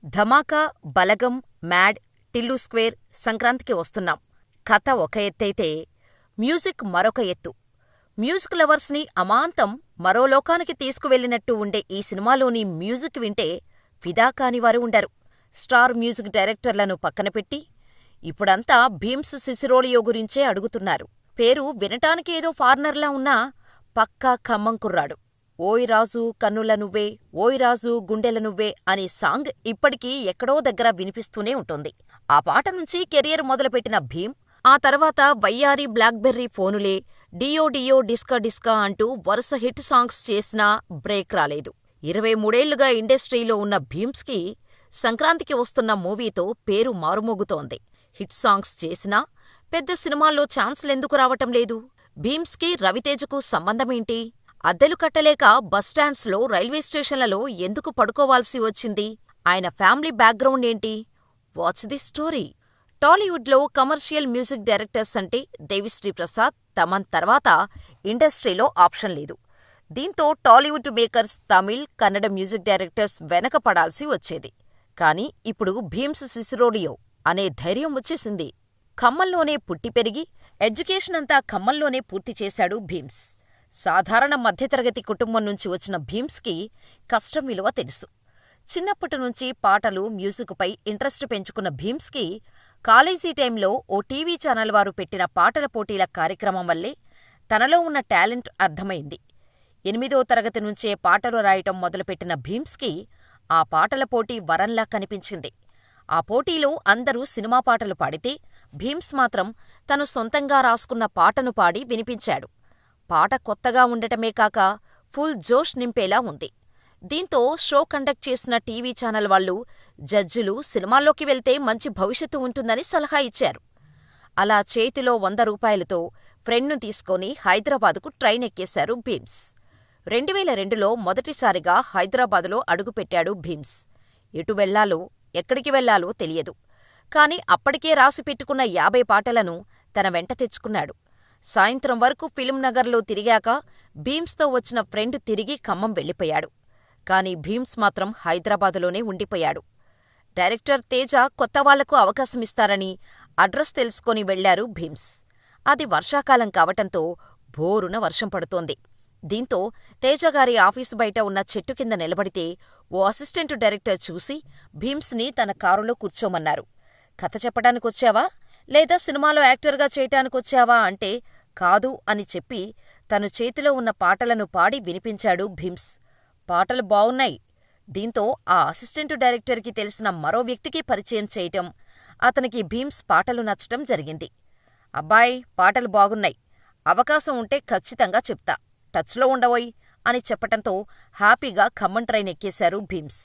ధమాకా, బలగం, mad, Tillu square, సంక్రాంతికి వస్తున్నాం. కథ ఒక ఎత్తైతే మ్యూజిక్ మరొక ఎత్తు. మ్యూజిక్ లవర్స్ని అమాంతం మరో లోకానికి తీసుకువెళ్ళినట్టు ఉండే ఈ సినిమాలోని మ్యూజిక్ వింటే ఫిదా కానివారు ఉండరు. స్టార్ మ్యూజిక్ డైరెక్టర్లను పక్కనపెట్టి ఇప్పుడంతా భీమ్స్ సిసిరోలియో గురించే అడుగుతున్నారు. పేరు వినటానికి ఏదో ఫారినర్లా ఉన్నా పక్కా ఖమ్మం కుర్రాడు. ఓయ్ రాజూ కన్నుల నువ్వే, ఓయ్ రాజూ గుండెల నువ్వే అనే సాంగ్ ఇప్పటికీ ఎక్కడో దగ్గర వినిపిస్తూనే ఉంటుంది. ఆ పాట నుంచి కెరియర్ మొదలుపెట్టిన భీమ్ ఆ తర్వాత వయ్యారి బ్లాక్బెర్రీ ఫోనులే, డియో డియో డిస్కా డిస్కా అంటూ వరుస హిట్ సాంగ్స్ చేసినా బ్రేక్ రాలేదు. 23 ఏళ్లుగా ఇండస్ట్రీలో ఉన్న భీమ్స్కి సంక్రాంతికి వస్తున్న మూవీతో పేరు మారుమోగుతోంది. హిట్ సాంగ్స్ చేసినా పెద్ద సినిమాల్లో ఛాన్సులెందుకు రావటం లేదు? భీమ్స్కి రవితేజకు సంబంధమేంటి? అద్దెలు కట్టలేక బస్టాండ్స్లో, రైల్వే స్టేషన్లలో ఎందుకు పడుకోవాల్సి వచ్చింది? ఆయన ఫ్యామిలీ బ్యాక్గ్రౌండ్ ఏంటి? What's the story? టాలీవుడ్లో కమర్షియల్ మ్యూజిక్ డైరెక్టర్స్ అంటే దేవిశ్రీ ప్రసాద్, తమన్ తర్వాత ఇండస్ట్రీలో ఆప్షన్ లేదు. దీంతో Tollywood makers Tamil, Kannada music directors వెనక పడాల్సి వచ్చేది. కానీ ఇప్పుడు భీమ్స్ సిసిరోలియో అనే ధైర్యం వచ్చేసింది. ఖమ్మంలోనే పుట్టి పెరిగి ఎడ్యుకేషన్ అంతా ఖమ్మంలోనే పూర్తి చేశాడు భీమ్స్. సాధారణ మధ్యతరగతి కుటుంబం నుంచి వచ్చిన భీమ్స్కి కష్టం విలువ తెలుసు. చిన్నప్పటినుంచి పాటలు, మ్యూజిక్పై ఇంట్రెస్ట్ పెంచుకున్న భీమ్స్కి కాలేజీ టైంలో ఓ టీవీ ఛానల్ వారు పెట్టిన పాటల పోటీల కార్యక్రమం వల్లే తనలో ఉన్న టాలెంట్ అర్థమైంది. 8వ తరగతి నుంచే పాటలు రాయటం మొదలుపెట్టిన భీమ్స్కి ఆ పాటల పోటీ వరంలా కనిపించింది. ఆ పోటీలో అందరూ సినిమా పాటలు పాడితే భీమ్స్ మాత్రం తను సొంతంగా రాసుకున్న పాటను పాడి వినిపించాడు. పాట కొత్తగా ఉండటమే కాక ఫుల్ జోష్ నింపేలా ఉంది. దీంతో షో కండక్ట్ చేసిన టీవీ ఛానల్ వాళ్లు, జడ్జిలు సినిమాల్లోకి వెళ్తే మంచి భవిష్యత్తు ఉంటుందని సలహా ఇచ్చారు. అలా చేతిలో 100 రూపాయలతో ఫ్రెండ్ను తీసుకొని హైదరాబాదుకు ట్రైన్ ఎక్కేశారు భీమ్స్. 2002లో మొదటిసారిగా హైదరాబాదులో అడుగుపెట్టాడు భీమ్స్. ఎటు వెళ్లాలో, ఎక్కడికి వెళ్లాలో తెలియదు. కాని అప్పటికే రాసిపెట్టుకున్న 50 పాటలను తన వెంట తెచ్చుకున్నాడు. సాయంత్రం వరకు ఫిల్మ్ నగర్లో తిరిగాక భీమ్స్తో వచ్చిన ఫ్రెండ్ తిరిగి ఖమ్మం వెళ్ళిపోయాడు. కాని భీమ్స్ మాత్రం హైదరాబాదులోనే ఉండిపోయాడు. డైరెక్టర్ తేజ కొత్తవాళ్లకు అవకాశమిస్తారని అడ్రస్ తెలుసుకొని వెళ్లారు భీమ్స్. అది వర్షాకాలం కావటంతో భోరున వర్షం పడుతోంది. దీంతో తేజగారి ఆఫీసు బయట ఉన్న చెట్టు కింద నిలబడితే ఓ అసిస్టెంట్ డైరెక్టర్ చూసి భీమ్స్ని తన కారులో కూర్చోమన్నారు. కథ చెప్పటానికొచ్చావా, లేదా సినిమాలో యాక్టర్గా చేయటానికొచ్చావా అంటే కాదు అని చెప్పి తను చేతిలో ఉన్న పాటలను పాడి వినిపించాడు భీమ్స్. పాటలు బావున్నాయి. దీంతో ఆ అసిస్టెంటు డైరెక్టర్కి తెలిసిన మరో వ్యక్తికి పరిచయం చేయటం, అతనికి భీమ్స్ పాటలు నచ్చటం జరిగింది. అబ్బాయ్, పాటలు బాగున్నాయి. అవకాశం ఉంటే ఖచ్చితంగా చెప్తా. టచ్లో ఉండవోయ్ అని చెప్పటంతో హ్యాపీగా ఖమ్మం ట్రైన్ ఎక్కేశారు భీమ్స్.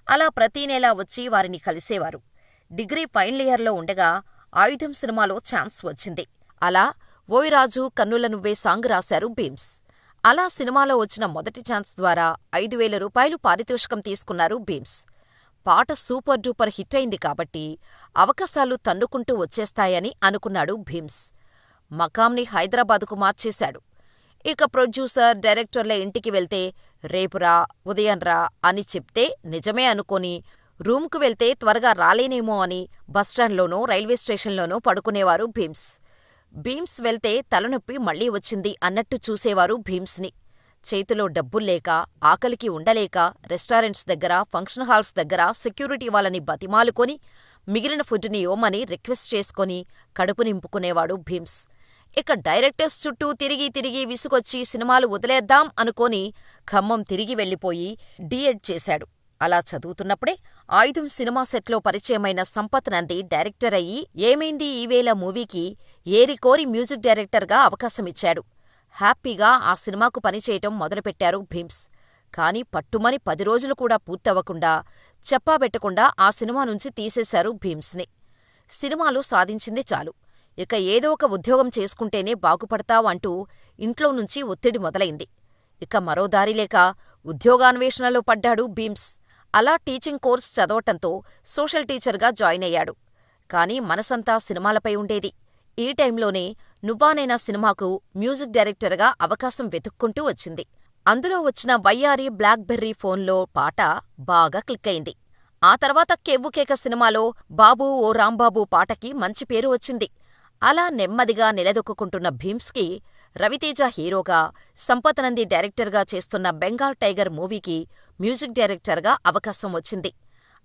అలా ప్రతీ నెలా వచ్చి వారిని కలిసేవారు. డిగ్రీ ఫైనల్ ఇయర్లో ఉండగా ఆయుధం సినిమాలో ఛాన్స్ వచ్చింది. అలా ఓయ్ రాజూ కన్నుల నువ్వే సాంగ్ రాశారు భీమ్స్. అలా సినిమాలో వచ్చిన మొదటి ఛాన్స్ ద్వారా 5,000 రూపాయలు పారితోషికం తీసుకున్నారు భీమ్స్. పాట సూపర్ డూపర్ హిట్ అయింది కాబట్టి అవకాశాలు తన్నుకుంటూ వచ్చేస్తాయని అనుకున్నాడు భీమ్స్. మకాంని హైదరాబాదుకు మార్చేశాడు. ఇక ప్రొడ్యూసర్, డైరెక్టర్ల ఇంటికి వెళ్తే రేపురా, ఉదయంరా అని చెప్తే నిజమే అనుకొని రూమ్కు వెళ్తే త్వరగా రాలేనేమో అని బస్టాండ్లోనో, రైల్వే స్టేషన్లోనో పడుకునేవారు భీమ్స్. భీమ్స్ వెళ్తే తలనొప్పి మళ్లీ వచ్చింది అన్నట్టు చూసేవారు భీమ్స్ని. చేతిలో డబ్బుల్లేక, ఆకలికి ఉండలేక రెస్టారెంట్స్ దగ్గర, ఫంక్షన్ హాల్స్ దగ్గర సెక్యూరిటీ వాళ్ళని బతిమాలుకొని మిగిలిన ఫుడ్ని ఇవ్వమని రిక్వెస్ట్ చేసుకొని కడుపు నింపుకునేవాడు భీమ్స్. ఇక డైరెక్టర్స్ చుట్టూ తిరిగి తిరిగి విసుగొచ్చి సినిమాలు వదిలేద్దాం అనుకొని ఖమ్మం తిరిగి వెళ్లిపోయి డీఎడ్ చేశాడు. అలా చదువుతున్నప్పుడే ఆయుధం సినిమా సెట్లో పరిచయమైన సంపత్ నంది డైరెక్టర్ అయ్యి ఏమైంది ఈవేళ మూవీకి ఏరికోరి మ్యూజిక్ డైరెక్టర్గా అవకాశమిచ్చాడు. హ్యాపీగా ఆ సినిమాకు పనిచేయటం మొదలుపెట్టారు భీమ్స్. కాని పట్టుమని 10 రోజులు కూడా పూర్తవ్వకుండా, చెప్పాబెట్టకుండా ఆ సినిమా నుంచి తీసేశారు భీమ్స్ని. సినిమాలో సాధించింది చాలు, ఇక ఏదో ఒక ఉద్యోగం చేసుకుంటేనే బాగుపడతావంటూ ఇంట్లో నుంచి ఒత్తిడి మొదలైంది. ఇక మరో దారిలేక ఉద్యోగాన్వేషణలో పడ్డాడు భీమ్స్. అలా టీచింగ్ కోర్స్ చదవటంతో సోషల్ టీచర్గా జాయిన్ అయ్యాడు. కాని మనసంతా సినిమాలపై ఉండేది. ఈ టైంలోనే నువ్వానేనా సినిమాకు మ్యూజిక్ డైరెక్టర్గా అవకాశం వెతుక్కుంటూ వచ్చింది. అందులో వచ్చిన వయ్యారి బ్లాక్బెర్రీ ఫోన్లో పాట బాగా క్లిక్కయింది. ఆ తర్వాత కెవ్వుకేక సినిమాలో బాబూ ఓ రాంబాబూ పాటకి మంచి పేరు వచ్చింది. అలా నెమ్మదిగా నిలదొక్కుకుంటున్న భీమ్స్కి రవితేజ హీరోగా, సంపత్ నంది డైరెక్టర్గా చేస్తున్న బెంగాల్ టైగర్ మూవీకి మ్యూజిక్ డైరెక్టర్గా అవకాశం వచ్చింది.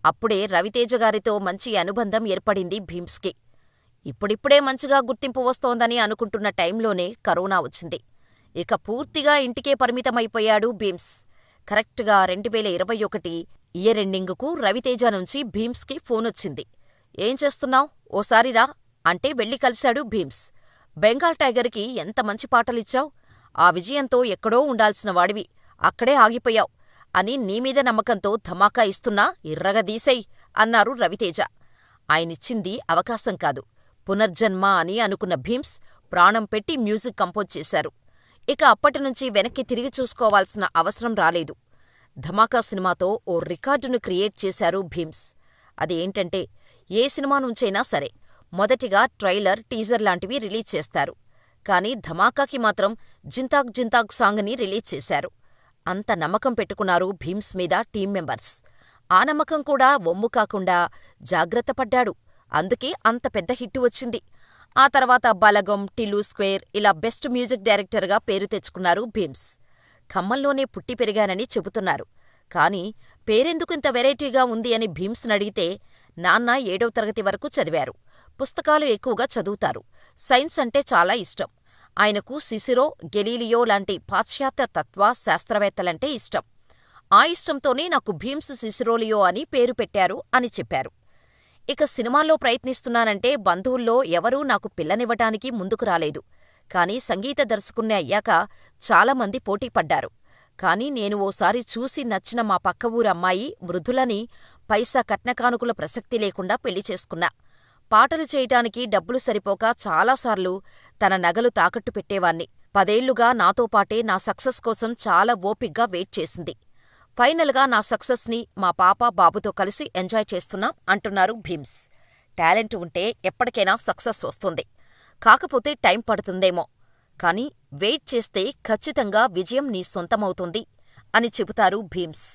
అప్పుడే రవితేజగారితో మంచి అనుబంధం ఏర్పడింది భీమ్స్కి. ఇప్పుడిప్పుడే మంచిగా గుర్తింపు వస్తోందని అనుకుంటున్న టైంలోనే కరోనా వచ్చింది. ఇక పూర్తిగా ఇంటికే పరిమితమైపోయాడు భీమ్స్. కరెక్ట్గా 2021 ఇయర్ ఎండింగుకు రవితేజ నుంచి భీమ్స్కి ఫోనొచ్చింది. ఏం చేస్తున్నావ్? ఓసారి రా అంటే వెళ్ళి కలిశాడు భీమ్స్. బెంగాల్ టైగర్కి ఎంత మంచి పాటలిచ్చావ్, ఆ విజయంతో ఎక్కడో ఉండాల్సిన వాడివి, అక్కడే ఆగిపోయావ్ అని నీమీద నమ్మకంతో ధమాకా ఇస్తున్నా ఇర్రగదీసేయ్ అన్నారు రవితేజ. ఆయనిచ్చింది అవకాశం కాదు, పునర్జన్మ అని అనుకున్న భీమ్స్ ప్రాణం పెట్టి మ్యూజిక్ కంపోజ్ చేశారు. ఇక అప్పటినుంచి వెనక్కి తిరిగి చూసుకోవాల్సిన అవసరం రాలేదు. ధమాకా సినిమాతో ఓ రికార్డును క్రియేట్ చేశారు భీమ్స్. అది ఏంటంటే, ఏ సినిమా నుంచైనా సరే మొదటిగా ట్రైలర్, టీజర్ లాంటివి రిలీజ్ చేస్తారు. కానీ ధమాకాకి మాత్రం జింతాక్ జింతాక్ సాంగ్ని రిలీజ్ చేశారు. అంత నమ్మకం పెట్టుకున్నారు భీమ్స్ మీద టీం మెంబర్స్. ఆ నమ్మకం కూడా వమ్ము కాకుండా జాగ్రత్తపడ్డాడు. అందుకే అంత పెద్ద హిట్టు వచ్చింది. ఆ తర్వాత బలగం, టిల్లు స్క్వేర్ ఇలా బెస్ట్ మ్యూజిక్ డైరెక్టర్గా పేరు తెచ్చుకున్నారు భీమ్స్. ఖమ్మంలోనే పుట్టి పెరిగానని చెబుతున్నారు. కానీ పేరెందుకింత వెరైటీగా ఉంది అని భీమ్స్నడిగితే, నాన్న 7వ తరగతి వరకు చదివారు. పుస్తకాలు ఎక్కువగా చదువుతారు. సైన్స్ అంటే చాలా ఇష్టం. ఆయనకు సిసిరో, గెలీలియో లాంటి పాశ్చాత్య తత్వ శాస్త్రవేత్తలంటే ఇష్టం. ఆ ఇష్టంతోనే నాకు భీమ్స్ సిసిరోలియో అని పేరు పెట్టారు అని చెప్పారు. ఇక సినిమాల్లో ప్రయత్నిస్తున్నానంటే బంధువుల్లో ఎవరూ నాకు పిల్లనివ్వటానికి ముందుకు రాలేదు. కానీ సంగీత దర్శకుణ్ణి అయ్యాక చాలామంది పోటీపడ్డారు. కానీ నేను ఓసారి చూసి నచ్చిన మా పక్క ఊరు అమ్మాయి మృదులని పైసా కట్నకానుకల ప్రసక్తి లేకుండా పెళ్లి చేసుకున్నా. పాటలు చేయటానికి డబ్బులు సరిపోక చాలాసార్లు తన నగలు తాకట్టు పెట్టేవాణ్ణి. 10 ఏళ్లుగా నాతో పాటే నా సక్సెస్ కోసం చాలా ఓపిగ్గా వెయిట్ చేసింది. ఫైనల్గా నా సక్సెస్ని మా పాప, బాబుతో కలిసి ఎంజాయ్ చేస్తున్నాం అంటున్నారు భీమ్స్. టాలెంట్ ఉంటే ఎప్పటికైనా సక్సెస్ వస్తుంది. కాకపోతే టైం పడుతుందేమో. కానీ వెయిట్ చేస్తే ఖచ్చితంగా విజయం నీ సొంతమవుతుంది అని చెబుతారు భీమ్స్.